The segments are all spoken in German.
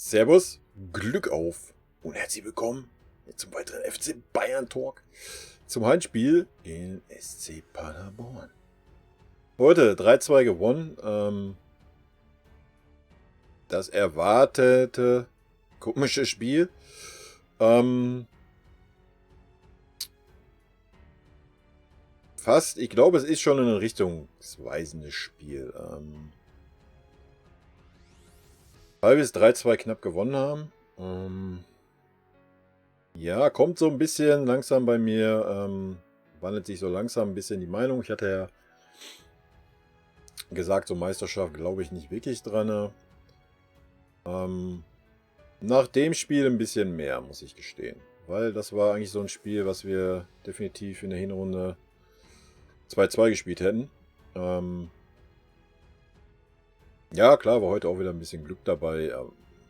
Servus, Glück auf und herzlich willkommen zum weiteren FC Bayern Talk zum Heimspiel in SC Paderborn. Heute 3-2 gewonnen. Das erwartete komische Spiel. Fast, ich glaube, es ist schon ein richtungsweisendes Spiel. Weil wir es 3-2 knapp gewonnen haben. Ja, kommt so ein bisschen langsam bei mir, wandelt sich so langsam ein bisschen die Meinung. Ich hatte ja gesagt, so Meisterschaft glaube ich nicht wirklich dran. Nach dem Spiel ein bisschen mehr, muss ich gestehen. Weil das war eigentlich so ein Spiel, was wir definitiv in der Hinrunde 2-2 gespielt hätten. Ja, klar, war heute auch wieder ein bisschen Glück dabei.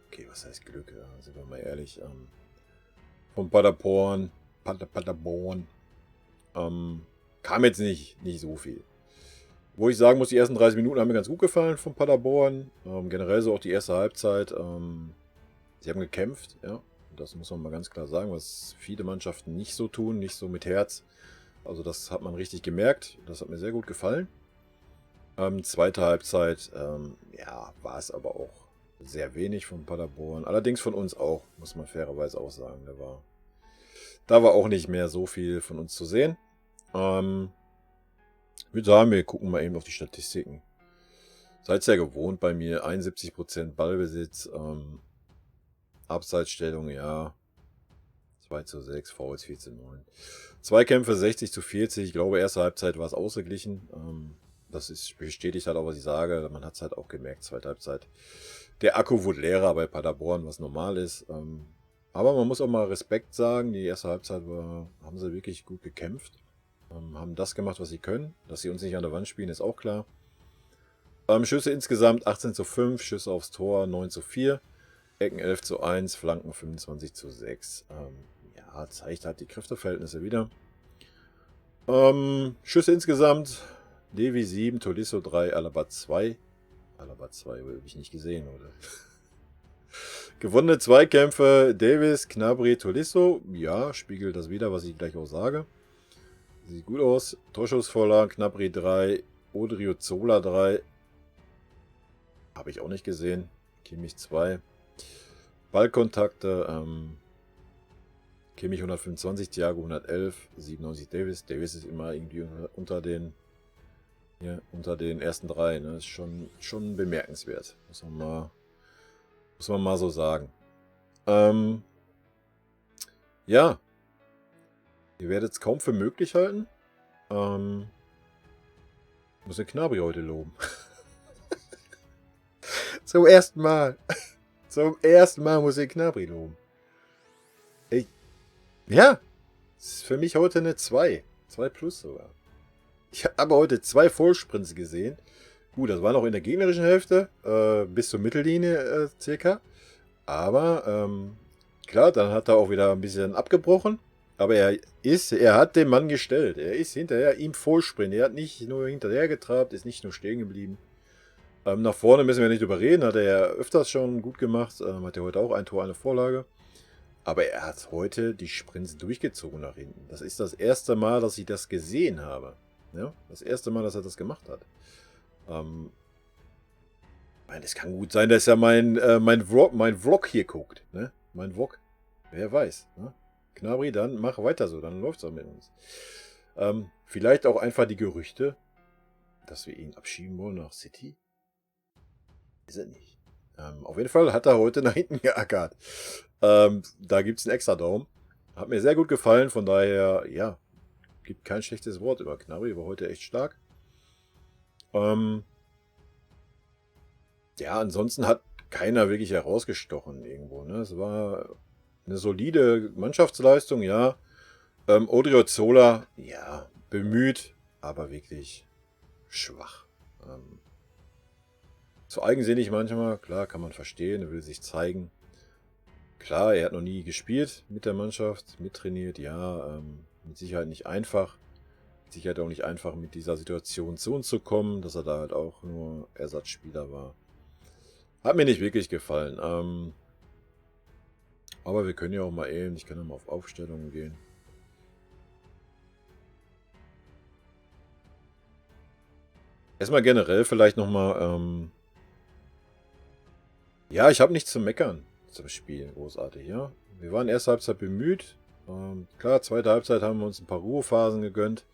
Okay, was heißt Glück? Ja, sind wir mal ehrlich. Von Paderborn kam jetzt nicht so viel. Wo ich sagen muss, die ersten 30 Minuten haben mir ganz gut gefallen von Paderborn. Generell so auch die erste Halbzeit. Sie haben gekämpft, ja. Das muss man mal ganz klar sagen, was viele Mannschaften nicht so tun, nicht so mit Herz. Also das hat man richtig gemerkt. Das hat mir sehr gut gefallen. Zweite Halbzeit, ja, war es aber auch sehr wenig von Paderborn. Allerdings von uns auch, muss man fairerweise auch sagen. Da war auch nicht mehr so viel von uns zu sehen. Ich würde sagen, wir gucken mal eben auf die Statistiken. Seid ja gewohnt bei mir, 71% Ballbesitz, Abseitsstellung, ja, 2:6, Fouls 4:9. Zweikämpfe 60:40, ich glaube, erste Halbzeit war es ausgeglichen. Das bestätigt halt auch, was ich sage. Man hat es halt auch gemerkt, zweite Halbzeit. Der Akku wurde leerer bei Paderborn, was normal ist. Aber man muss auch mal Respekt sagen. Die erste Halbzeit haben sie wirklich gut gekämpft. Haben das gemacht, was sie können. Dass sie uns nicht an der Wand spielen, ist auch klar. Schüsse insgesamt 18:5, Schüsse aufs Tor 9:4, Ecken 11:1, Flanken 25:6. Ja, zeigt halt die Kräfteverhältnisse wieder. Schüsse insgesamt: Levi 7, Tolisso 3, Alaba 2. Alaba 2 habe ich nicht gesehen, oder? Gewonnene Zweikämpfe: Davis, Gnabry, Tolisso. Ja, spiegelt das wieder, was ich gleich auch sage. Sieht gut aus. Torschussvorlagen: Gnabry 3, Odriozola 3. Habe ich auch nicht gesehen. Kimmich 2. Ballkontakte: Kimmich 125, Thiago 111, 97 Davis. Davis ist immer irgendwie unter den ersten 3. Ne? Ist schon bemerkenswert. Muss man mal so sagen. Ja. Ihr werdet es kaum für möglich halten. Muss den Gnabry heute loben. Zum ersten Mal. Zum ersten Mal muss ich Gnabry loben. Ja. Ist für mich heute eine 2. 2 plus sogar. Ich habe heute 2 Vollsprints gesehen. Gut, das war noch in der gegnerischen Hälfte, bis zur Mittellinie circa. Aber klar, dann hat er auch wieder ein bisschen abgebrochen. Aber er hat den Mann gestellt. Er ist hinterher ihm Vollsprint. Er hat nicht nur hinterher getrabt, ist nicht nur stehen geblieben. Nach vorne müssen wir nicht drüber reden. Hat er ja öfters schon gut gemacht. Hat er heute auch ein Tor, eine Vorlage. Aber er hat heute die Sprints durchgezogen nach hinten. Das ist das erste Mal, dass ich das gesehen habe. Ja, das erste Mal, dass er das gemacht hat. Es kann gut sein, dass er mein Vlog hier guckt. Ne? Mein Vlog. Wer weiß. Ne? Gnabry, dann mach weiter so. Dann läuft es auch mit uns. Vielleicht auch einfach die Gerüchte, dass wir ihn abschieben wollen nach City. Ist er nicht. Auf jeden Fall hat er heute nach hinten geackert. Da gibt es einen extra Daumen. Hat mir sehr gut gefallen. Von daher, ja, gibt kein schlechtes Wort über Gnabry. War heute echt stark. Ja, ansonsten hat keiner wirklich herausgestochen irgendwo. Ne? Es war eine solide Mannschaftsleistung, ja. Odriozola, ja, bemüht, aber wirklich schwach. Zu eigensinnig manchmal, klar, kann man verstehen, er will sich zeigen. Klar, er hat noch nie gespielt mit der Mannschaft, mittrainiert, ja, mit Sicherheit nicht einfach. Mit Sicherheit auch nicht einfach, mit dieser Situation zu uns zu kommen, dass er da halt auch nur Ersatzspieler war. Hat mir nicht wirklich gefallen. Aber wir können ja auch mal eben, ich kann ja mal auf Aufstellungen gehen. Erstmal generell vielleicht nochmal, ja, ich habe nichts zu meckern zum Spiel, großartig, ja. Wir waren erste Halbzeit bemüht. Klar, zweite Halbzeit haben wir uns ein paar Ruhephasen gegönnt.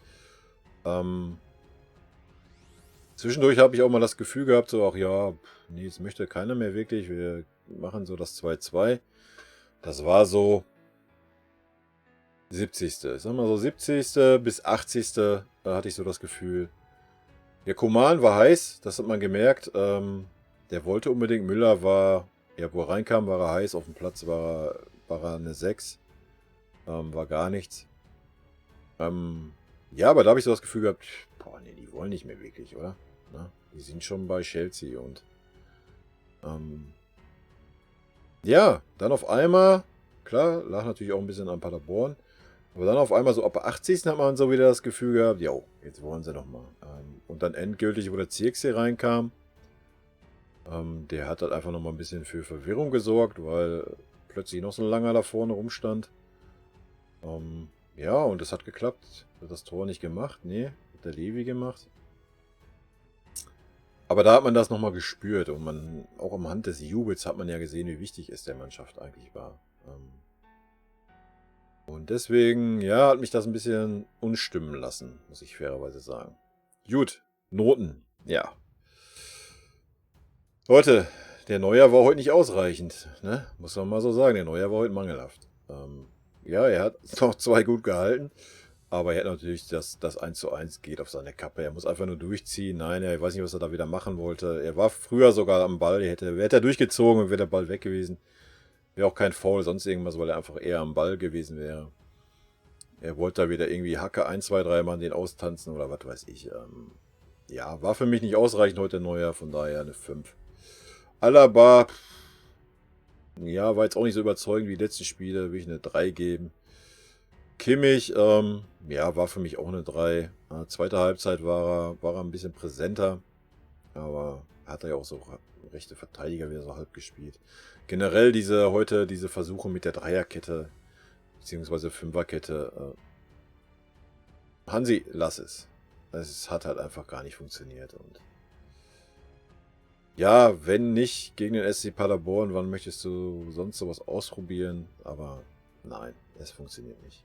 Zwischendurch habe ich auch mal das Gefühl gehabt, so, ach ja, nee, jetzt möchte keiner mehr wirklich. Wir machen so das 2-2. Das war so 70. Sagen wir so 70. bis 80. Da hatte ich so das Gefühl. Der Koman war heiß, das hat man gemerkt. Der wollte unbedingt. Müller war, ja, wo er reinkam, war er heiß. Auf dem Platz war er eine 6. War gar nichts. Ja, aber da habe ich so das Gefühl gehabt, boah, nee, die wollen nicht mehr wirklich, oder? Na, die sind schon bei Chelsea und ja, dann auf einmal, klar, lag natürlich auch ein bisschen an Paderborn, aber dann auf einmal so ab der 80. hat man so wieder das Gefühl gehabt, jo, jetzt wollen sie nochmal. Und dann endgültig, wo der Zirkzee reinkam, der hat halt einfach nochmal ein bisschen für Verwirrung gesorgt, weil plötzlich noch so ein langer da vorne rumstand. Ja, und das hat geklappt. Hat das Tor nicht gemacht? Nee, hat der Levi gemacht. Aber da hat man das nochmal gespürt und man, auch am Hand des Jubels hat man ja gesehen, wie wichtig es der Mannschaft eigentlich war. Und deswegen, ja, hat mich das ein bisschen unstimmen lassen, muss ich fairerweise sagen. Gut, Noten, ja. Leute, der Neuer war heute nicht ausreichend, ne? Muss man mal so sagen, der Neuer war heute mangelhaft. Ja, er hat noch 2 gut gehalten. Aber er hat natürlich das 1:1 geht auf seine Kappe. Er muss einfach nur durchziehen. Nein, ich weiß nicht, was er da wieder machen wollte. Er war früher sogar am Ball. Wäre er durchgezogen, wäre der Ball weg gewesen. Wäre auch kein Foul, sonst irgendwas, weil er einfach eher am Ball gewesen wäre. Er wollte da wieder irgendwie Hacke 1, 2, 3 Mann den austanzen oder was weiß ich. Ja, war für mich nicht ausreichend heute Neuer, von daher eine 5. Alaba, ja, war jetzt auch nicht so überzeugend wie die letzten Spiele. Will ich eine 3 geben. Kimmich, ja, war für mich auch eine 3. Zweite Halbzeit war er ein bisschen präsenter, aber hat er ja auch so rechte Verteidiger wieder so halb gespielt. Generell diese Versuche mit der Dreierkette, beziehungsweise Fünferkette, Hansi, lass es. Es hat halt einfach gar nicht funktioniert. Und ja, wenn nicht gegen den SC Paderborn, wann möchtest du sonst sowas ausprobieren? Aber nein, es funktioniert nicht.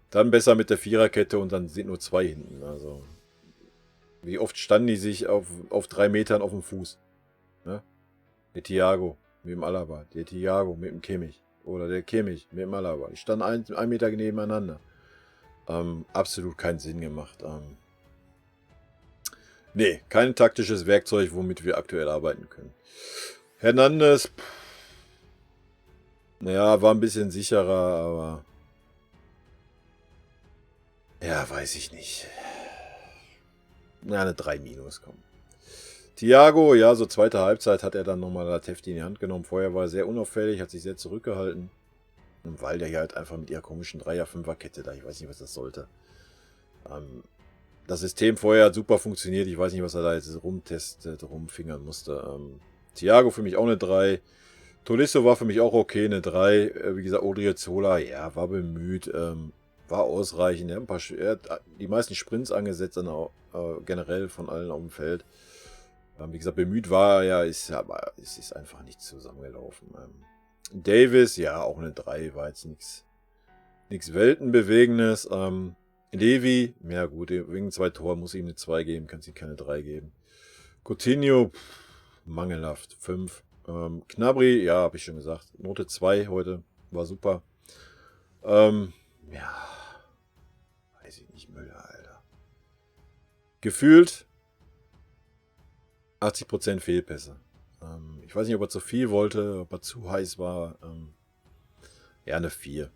Dann besser mit der Viererkette und dann sind nur 2 hinten. Also, wie oft standen die sich auf 3 Metern auf dem Fuß? Ne? Der Thiago mit dem Alaba, der Thiago mit dem Kimmich oder der Kimmich mit dem Alaba. Die standen 1 Meter nebeneinander. Absolut keinen Sinn gemacht. Nee, kein taktisches Werkzeug, womit wir aktuell arbeiten können. Hernandez, naja, war ein bisschen sicherer, aber ja, weiß ich nicht. Na, eine 3 minus, komm. Thiago, ja, so zweite Halbzeit hat er dann nochmal Latify in die Hand genommen. Vorher war er sehr unauffällig, hat sich sehr zurückgehalten. Und weil der hier halt einfach mit ihrer komischen 3er-5er-Kette da, ich weiß nicht, was das sollte. Das System vorher hat super funktioniert. Ich weiß nicht, was er da jetzt rumtestet, rumfingern musste. Thiago für mich auch eine 3. Tolisso war für mich auch okay, eine 3. Wie gesagt, Odriozola, ja, war bemüht. War ausreichend. Er hat die meisten Sprints angesetzt, generell von allen auf dem Feld. Wie gesagt, bemüht war er ja, aber es ist einfach nicht zusammengelaufen. Davis, ja, auch eine 3, war jetzt nichts Weltenbewegendes. Levi, ja gut, wegen 2 Toren muss ich ihm eine 2 geben, kann es ihm keine 3 geben. Coutinho, mangelhaft, 5. Gnabry, ja, habe ich schon gesagt, Note 2 heute, war super. Ja, weiß ich nicht, Müller, Alter. Gefühlt 80% Fehlpässe. Ich weiß nicht, ob er zu viel wollte, ob er zu heiß war. Ja, eine 4.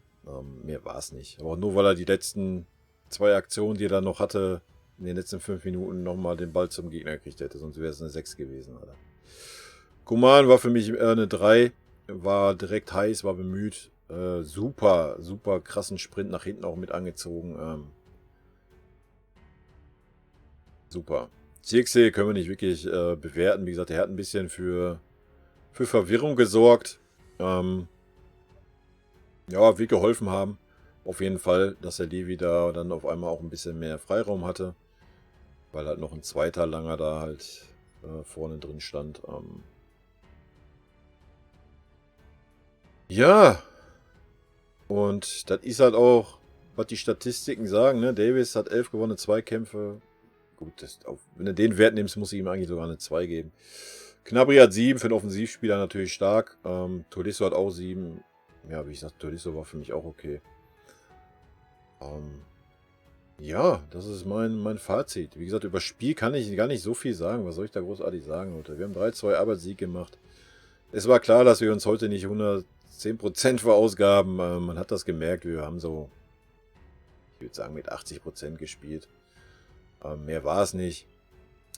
Mehr war es nicht. Aber nur weil er die letzten 2 Aktionen, die er dann noch hatte, in den letzten 5 Minuten nochmal den Ball zum Gegner gekriegt hätte. Sonst wäre es eine 6 gewesen, Alter. Koman war für mich eine 3. War direkt heiß, war bemüht. Super krassen Sprint nach hinten auch mit angezogen. Super. Zirkzee können wir nicht wirklich bewerten. Wie gesagt, er hat ein bisschen für Verwirrung gesorgt. ja, wird geholfen haben. Auf jeden Fall, dass der Levi da dann auf einmal auch ein bisschen mehr Freiraum hatte. Weil halt noch ein zweiter Langer da halt vorne drin stand. Ja, und das ist halt auch, was die Statistiken sagen. Ne? Davis hat 11 gewonnene Zweikämpfe. Gut, wenn du den Wert nimmst, muss ich ihm eigentlich sogar eine 2 geben. Gnabry hat 7, für den Offensivspieler natürlich stark. Tolisso hat auch 7. Ja, wie ich sagte, Tolisso war für mich auch okay. Ja, das ist mein Fazit. Wie gesagt, über Spiel kann ich gar nicht so viel sagen. Was soll ich da großartig sagen, Leute? Wir haben 3-2 Arbeitssieg gemacht. Es war klar, dass wir uns heute nicht 110% verausgaben. Man hat das gemerkt. Wir haben so, ich würde sagen, mit 80% gespielt. Mehr war es nicht.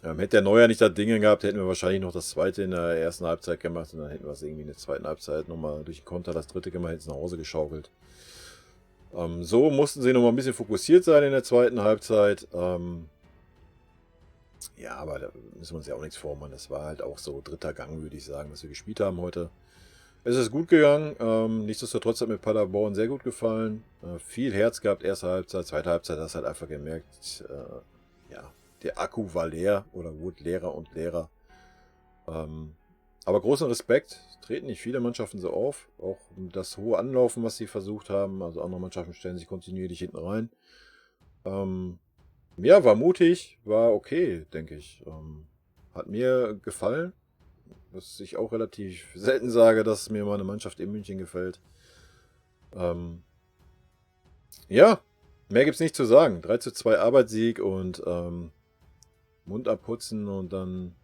Hätte der Neuer nicht das Ding gehabt, hätten wir wahrscheinlich noch das zweite in der ersten Halbzeit gemacht. Und dann hätten wir es irgendwie in der zweiten Halbzeit nochmal durch den Konter das dritte gemacht, hätten es nach Hause geschaukelt. So mussten sie nochmal ein bisschen fokussiert sein in der zweiten Halbzeit. Ja, aber da müssen wir uns ja auch nichts vormachen. Das war halt auch so dritter Gang, würde ich sagen, was wir gespielt haben heute. Es ist gut gegangen. Nichtsdestotrotz hat mir Paderborn sehr gut gefallen. Viel Herz gehabt, erste Halbzeit, zweite Halbzeit, hast halt einfach gemerkt, ja, der Akku war leer oder wurde leerer und leerer. Aber großen Respekt, treten nicht viele Mannschaften so auf. Auch das hohe Anlaufen, was sie versucht haben. Also andere Mannschaften stellen sich kontinuierlich hinten rein. Ja, war mutig, war okay, denke ich. Hat mir gefallen. Was ich auch relativ selten sage, dass mir meine Mannschaft in München gefällt. Ja, mehr gibt's nicht zu sagen. 3:2 Arbeitssieg und Mund abputzen und dann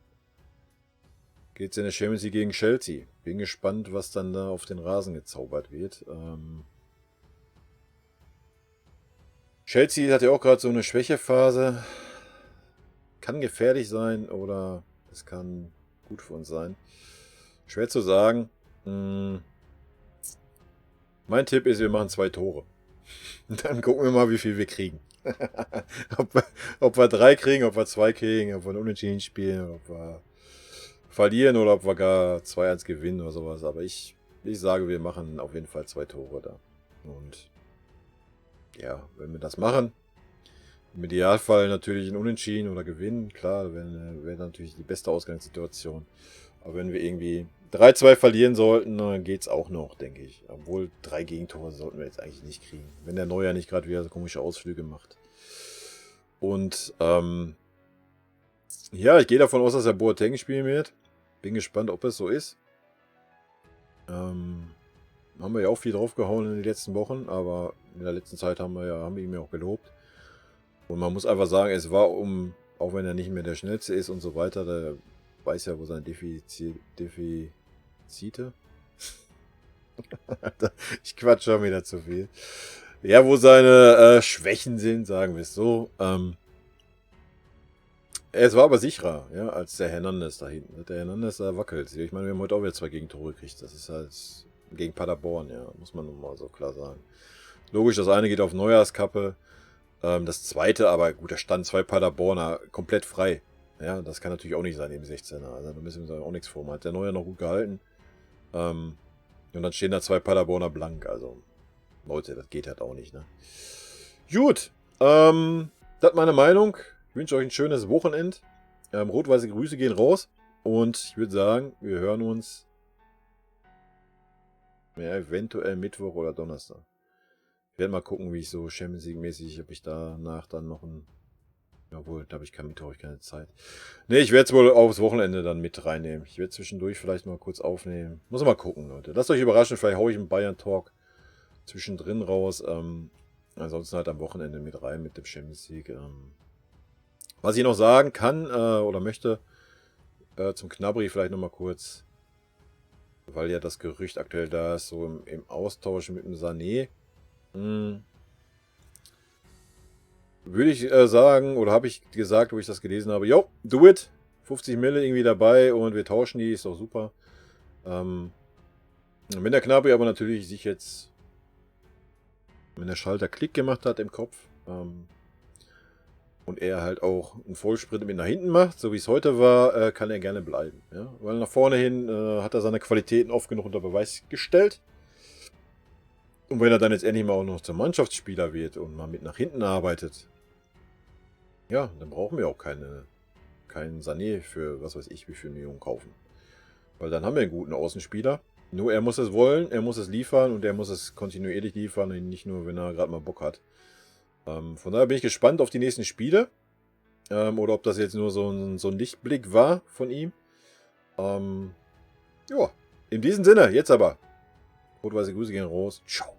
geht's in der Champions League gegen Chelsea. Bin gespannt, was dann da auf den Rasen gezaubert wird. Chelsea hat ja auch gerade so eine Schwächephase. Kann gefährlich sein oder es kann gut für uns sein. Schwer zu sagen. Mein Tipp ist, wir machen 2 Tore. Dann gucken wir mal, wie viel wir kriegen. ob wir 3 kriegen, ob wir 2 kriegen, ob wir ein Unentschieden spielen, ob wir verlieren oder ob wir gar 2-1 gewinnen oder sowas. Aber ich sage, wir machen auf jeden Fall 2 Tore da. Und ja, wenn wir das machen, im Idealfall natürlich ein Unentschieden oder gewinnen, klar, wäre natürlich die beste Ausgangssituation. Aber wenn wir irgendwie 3-2 verlieren sollten, dann geht es auch noch, denke ich. Obwohl 3 Gegentore sollten wir jetzt eigentlich nicht kriegen. Wenn der Neuer nicht gerade wieder so komische Ausflüge macht. Und ja, ich gehe davon aus, dass er Boateng spielen wird. Bin gespannt, ob es so ist. Haben wir ja auch viel draufgehauen in den letzten Wochen, aber in der letzten Zeit haben wir ihn ja auch gelobt. Und man muss einfach sagen, es war auch wenn er nicht mehr der Schnellste ist und so weiter, der weiß ja, wo seine Defizite. Ich quatsch schon wieder zu viel. Ja, wo seine Schwächen sind, sagen wir es so. Es war aber sicherer, ja, als der Hernandez da hinten. Der Hernandez da wackelt. Ich meine, wir haben heute auch wieder 2 Gegentore gekriegt. Das ist halt gegen Paderborn, ja, muss man nun mal so klar sagen. Logisch, das eine geht auf Neujahrskappe. Das zweite, aber gut, da standen 2 Paderborner komplett frei. Ja, das kann natürlich auch nicht sein im 16er. Also da müssen wir uns auch nichts vormachen. Hat der Neuer noch gut gehalten. Und dann stehen da 2 Paderborner blank. Also, Leute, das geht halt auch nicht, ne? Gut, das ist meine Meinung. Ich wünsche euch ein schönes Wochenende. Rot-weiße Grüße gehen raus. Und ich würde sagen, wir hören uns ja, eventuell Mittwoch oder Donnerstag. Ich werde mal gucken, wie ich so Champions League-mäßig, ob ich danach dann noch ein... Jawohl, da habe ich keinen Mittwoch, ich keine Zeit. Ne, ich werde es wohl aufs Wochenende dann mit reinnehmen. Ich werde zwischendurch vielleicht mal kurz aufnehmen. Muss mal gucken, Leute. Lasst euch überraschen, vielleicht haue ich einen Bayern-Talk zwischendrin raus. Ansonsten halt am Wochenende mit rein mit dem Champions League. Was ich noch sagen kann oder möchte, zum Gnabry vielleicht nochmal kurz, weil ja das Gerücht aktuell da ist, so im Austausch mit dem Sané. Würde ich sagen, oder habe ich gesagt, wo ich das gelesen habe, jo, do it. 50 Mille irgendwie dabei und wir tauschen die, ist doch super. Wenn der Gnabry aber natürlich sich jetzt, wenn der Schalter Klick gemacht hat im Kopf und er halt auch einen Vollsprint mit nach hinten macht, so wie es heute war, kann er gerne bleiben. Ja? Weil nach vorne hin hat er seine Qualitäten oft genug unter Beweis gestellt. Und wenn er dann jetzt endlich mal auch noch zum Mannschaftsspieler wird und mal mit nach hinten arbeitet, ja, dann brauchen wir auch keinen Sané für, was weiß ich, wie viel Millionen kaufen. Weil dann haben wir einen guten Außenspieler. Nur er muss es wollen, er muss es liefern und er muss es kontinuierlich liefern und nicht nur, wenn er gerade mal Bock hat. Von daher bin ich gespannt auf die nächsten Spiele. Oder ob das jetzt nur so ein Lichtblick war von ihm. Ja, in diesem Sinne, jetzt aber. Rot-weiße Grüße gehen raus. Ciao.